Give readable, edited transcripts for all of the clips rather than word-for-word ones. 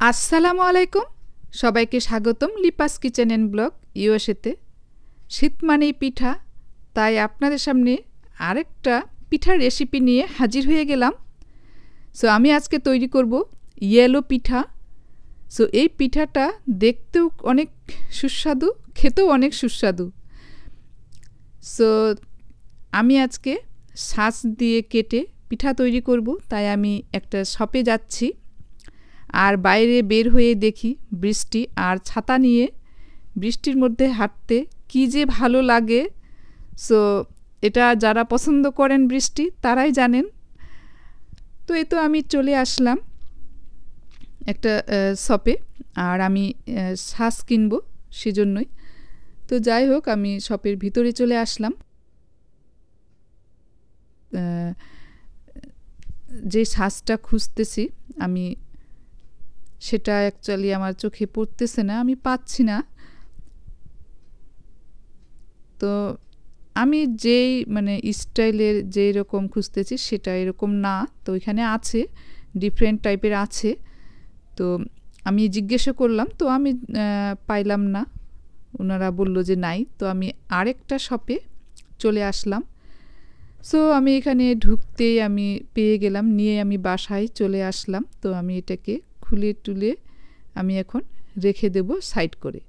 আসসালামু আলাইকুম, সবাইকে স্বাগতম লিপাস কিচেন অ্যান্ড ব্লগ ইউএসএতে। শীত মানেই পিঠা, তাই আপনাদের সামনে আরেকটা পিঠার রেসিপি নিয়ে হাজির হয়ে গেলাম। সো আমি আজকে তৈরি করব ইয়েলো পিঠা। সো এই পিঠাটা দেখতেও অনেক সুস্বাদু, খেতেও অনেক সুস্বাদু। সো আমি আজকে শাঁস দিয়ে কেটে পিঠা তৈরি করব, তাই আমি একটা শপে যাচ্ছি। আর বাইরে বের হয়ে দেখি বৃষ্টি, আর ছাতা নিয়ে বৃষ্টির মধ্যে হাঁটতে কী যে ভালো লাগে। সো এটা যারা পছন্দ করেন বৃষ্টি তারাই জানেন। তো এই তো আমি চলে আসলাম একটা শপে, আর আমি শাঁস কিনবো সেজন্যই। তো যাই হোক, আমি শপের ভিতরে চলে আসলাম। যে শাঁসটা খুঁজতেছি আমি, সেটা অ্যাকচুয়ালি আমার চোখে পড়তেছে না, আমি পাচ্ছি না। তো আমি যেই স্টাইলের যেই রকম খুঁজতেছি সেটা এরকম না, তো এখানে আছে ডিফারেন্ট টাইপের আছে। তো আমি জিজ্ঞাসা করলাম, তো আমি পাইলাম না, ওনারা বলল যে নাই। তো আমি আরেকটা শপে চলে আসলাম। সো আমি এখানে ঢুকতেই আমি পেয়ে গেলাম, নিয়ে আমি বাসায় চলে আসলাম। তো আমি এটাকে খুলে টুলে আমি এখন রেখে দেব সাইড করে।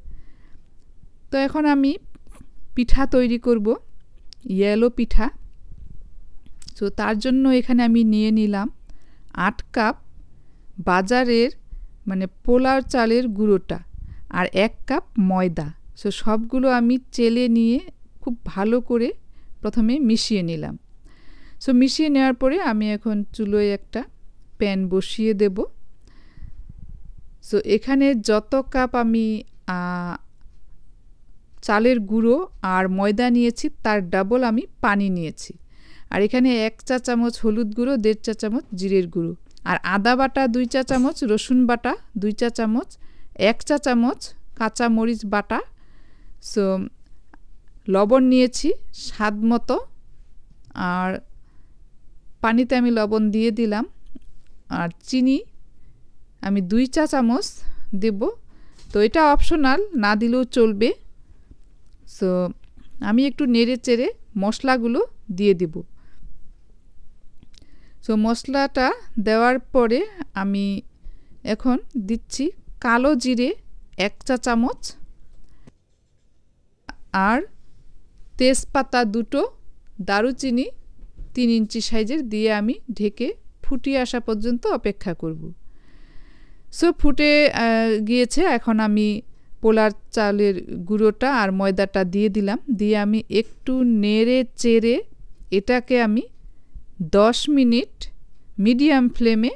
তো এখন আমি পিঠা তৈরি করব, ইয়েলো পিঠা। তো তার জন্য এখানে আমি নিয়ে নিলাম 8 কাপ বাজারের পোলাও চালের গুঁড়োটা, আর 1 কাপ ময়দা। সো সবগুলো আমি চেলে নিয়ে খুব ভালো করে প্রথমে মিশিয়ে নিলাম। সো মিশিয়ে নেওয়ার পরে আমি এখন চুলোয় একটা প্যান বসিয়ে দেব। সো এখানে যত কাপ আমি চালের গুঁড়ো আর ময়দা নিয়েছি তার ডাবল আমি পানি নিয়েছি। আর এখানে 1 চা চামচ হলুদ গুঁড়ো, 1.5 চা চামচ জিরের গুঁড়ো, আর আদা বাটা 2 চা চামচ, রসুন বাটা 2 চা চামচ, 1 চা চামচ কাঁচা মরিচ বাটা। সো লবণ নিয়েছি স্বাদ মতো, আর পানিতে আমি লবণ দিয়ে দিলাম। আর চিনি আমি 2 চা চামচ দেব, তো এটা অপশনাল, না দিলেও চলবে। সো আমি একটু নেড়ে চেড়ে মশলাগুলো দিয়ে দেব। সো মশলাটা দেওয়ার পরে আমি এখন দিচ্ছি কালো জিরে 1 চা চামচ, আর তেজপাতা 2টো, দারুচিনি 3 ইঞ্চি সাইজের দিয়ে আমি ঢেকে ফুটিয়ে আসা পর্যন্ত অপেক্ষা করব। সো ফুটে গিয়েছে, এখন আমি পোলার চালের গুঁড়োটা আর ময়দাটা দিয়ে দিলাম, দিয়ে আমি একটু নেড়ে চেড়ে এটাকে আমি 10 মিনিট মিডিয়াম ফ্লেমে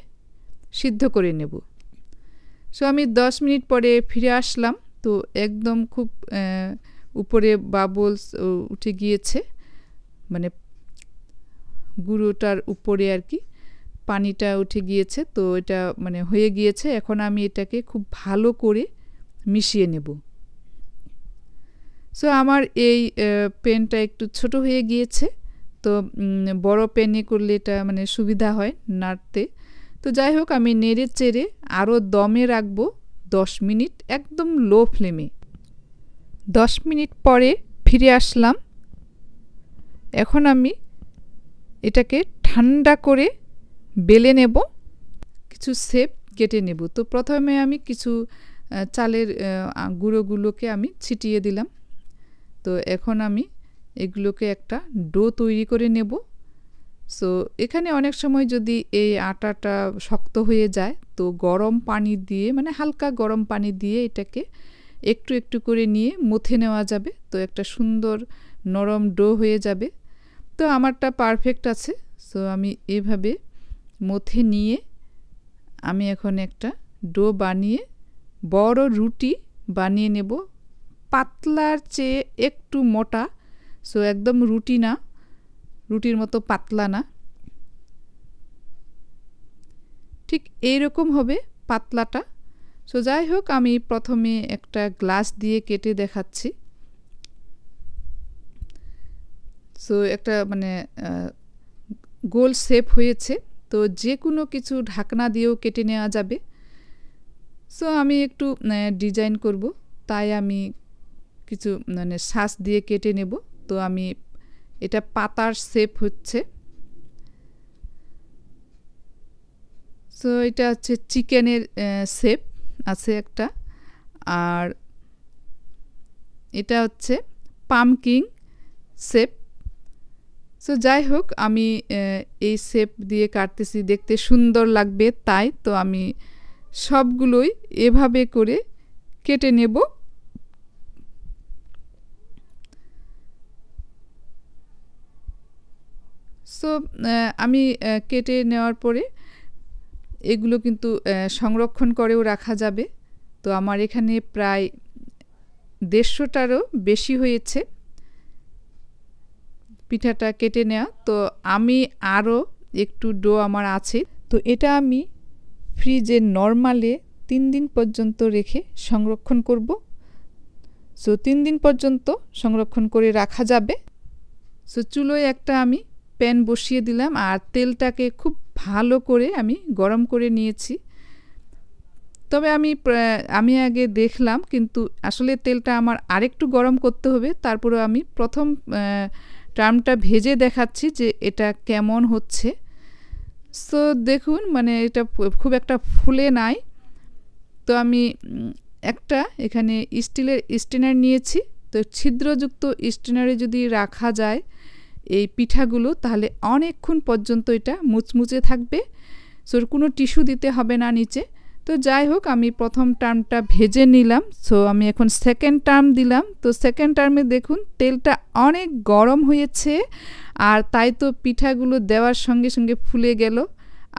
সিদ্ধ করে নেব। সো আমি 10 মিনিট পরে ফিরে আসলাম। তো একদম খুব উপরে বাবলস উঠে গিয়েছে, গুঁড়োটার উপরে আর কি পানিটা উঠে গিয়েছে। তো এটা হয়ে গিয়েছে। এখন আমি এটাকে খুব ভালো করে মিশিয়ে নেব। সো আমার এই প্যানটা একটু ছোট হয়ে গিয়েছে, তো বড় প্যানে করলে এটা সুবিধা হয় নাড়তে। তো যাই হোক, আমি নেড়ে চেড়ে আরও দমে রাখবো 10 মিনিট একদম লো ফ্লেমে। 10 মিনিট পরে ফিরে আসলাম। এখন আমি এটাকে ঠান্ডা করে বেলে নেব, কিছু শেপ কেটে নেব। তো প্রথমে আমি কিছু চালের গুঁড়োগুলোকে আমি ছিটিয়ে দিলাম। তো এখন আমি এগুলোকে একটা ডো তৈরি করে নেব। সো এখানে অনেক সময় যদি এই আটাটা শক্ত হয়ে যায়, তো গরম পানি দিয়ে হালকা গরম পানি দিয়ে এটাকে একটু একটু করে নিয়ে মথে নেওয়া যাবে। তো একটা সুন্দর নরম ডো হয়ে যাবে। তো আমারটা পারফেক্ট আছে। সো আমি এভাবে মথে নিয়ে আমি এখন একটা ডো বানিয়ে বড় রুটি বানিয়ে নেব, পাতলার চেয়ে একটু মোটা। সো একদম রুটি না, রুটির মতো পাতলা না, ঠিক এইরকম হবে পাতলাটা। সো যাই হোক, আমি প্রথমে একটা গ্লাস দিয়ে কেটে দেখাচ্ছি। সো একটা গোল শেপ হয়েছে। তো যে কোনো কিছু ঢাকনা দিয়েও কেটে নেওয়া যাবে। সো আমি একটু ডিজাইন করব, তাই আমি কিছু মানে শ্বাস দিয়ে কেটে নেব। তো আমি এটা পাতার শেপ হচ্ছে। সো এটা হচ্ছে চিকেনের শেপ আছে একটা, আর এটা হচ্ছে পামকিন শেপ। সো যাই হোক, আমি এই শেপ দিয়ে কাটতেছি, দেখতে সুন্দর লাগবে তাই। তো আমি সবগুলোই এভাবে করে কেটে নেব। সো আমি কেটে নেওয়ার পরে এগুলো কিন্তু সংরক্ষণ করেও রাখা যাবে। তো আমার এখানে প্রায় 150টারও বেশি হয়েছে পিঠাটা কেটে নেওয়া। তো আমি আরও একটু ডো আমার আছে, তো এটা আমি ফ্রিজে নরমালে 3 দিন পর্যন্ত রেখে সংরক্ষণ করব। সো 3 দিন পর্যন্ত সংরক্ষণ করে রাখা যাবে। সো চুলোয় একটা আমি প্যান বসিয়ে দিলাম, আর তেলটাকে খুব ভালো করে আমি গরম করে নিয়েছি। তবে আমি আগে দেখলাম, কিন্তু আসলে তেলটা আমার আরেকটু গরম করতে হবে। তারপরে আমি প্রথম টার্মটা ভেজে দেখাচ্ছি যে এটা কেমন হচ্ছে। সো দেখুন, মানে এটা খুব একটা ফুলে নাই। তো আমি একটা এখানে স্টিলের স্ট্রেনার নিয়েছি। তো ছিদ্রযুক্ত স্ট্রেনারে যদি রাখা যায় এই পিঠাগুলো, তাহলে অনেকক্ষণ পর্যন্ত এটা মুচমুচে থাকবে। সো কোনো টিস্যু দিতে হবে না নিচে। তো যাই হোক, আমি প্রথম টার্মটা ভেজে নিলাম। সো আমি এখন সেকেন্ড টার্ম দিলাম। তো সেকেন্ড টার্মে দেখুন তেলটা অনেক গরম হয়েছে, আর তাই তো পিঠাগুলো দেওয়ার সঙ্গে সঙ্গে ফুলে গেল,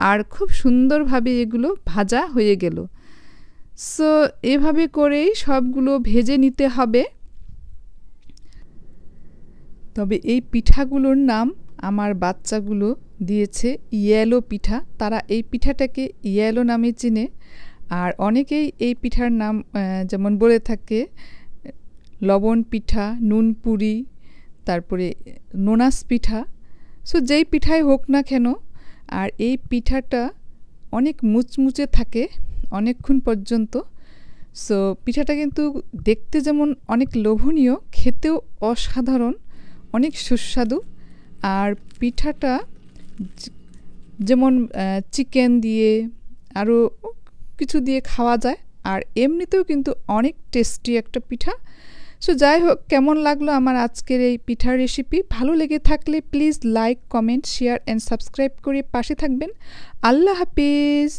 আর খুব সুন্দরভাবে এগুলো ভাজা হয়ে গেল। সো এভাবে করেই সবগুলো ভেজে নিতে হবে। তবে এই পিঠাগুলোর নাম আমার বাচ্চাগুলো দিয়েছে ইয়েলো পিঠা। তারা এই পিঠাটাকে ইয়েলো নামে চিনে। আর অনেকেই এই পিঠার নাম যেমন বলে থাকে লবণ পিঠা, নুন পুরি, তারপরে নোনাস পিঠা। সো যেই পিঠাই হোক না কেন, আর এই পিঠাটা অনেক মুচমুচে থাকে অনেকক্ষণ পর্যন্ত। সো পিঠাটা কিন্তু দেখতে যেমন অনেক লোভনীয়, খেতেও অসাধারণ, অনেক সুস্বাদু। আর পিঠাটা যেমন চিকেন দিয়ে আরও কিছু দিয়ে খাওয়া যায়, আর এমনিতেও কিন্তু অনেক টেস্টি একটা পিঠা। সো যাই হোক, কেমন লাগলো আমার আজকের এই পিঠার রেসিপি? ভালো লেগে থাকলে please like, comment, share and subscribe করে পাশে থাকবেন। আল্লাহ হাফিজ।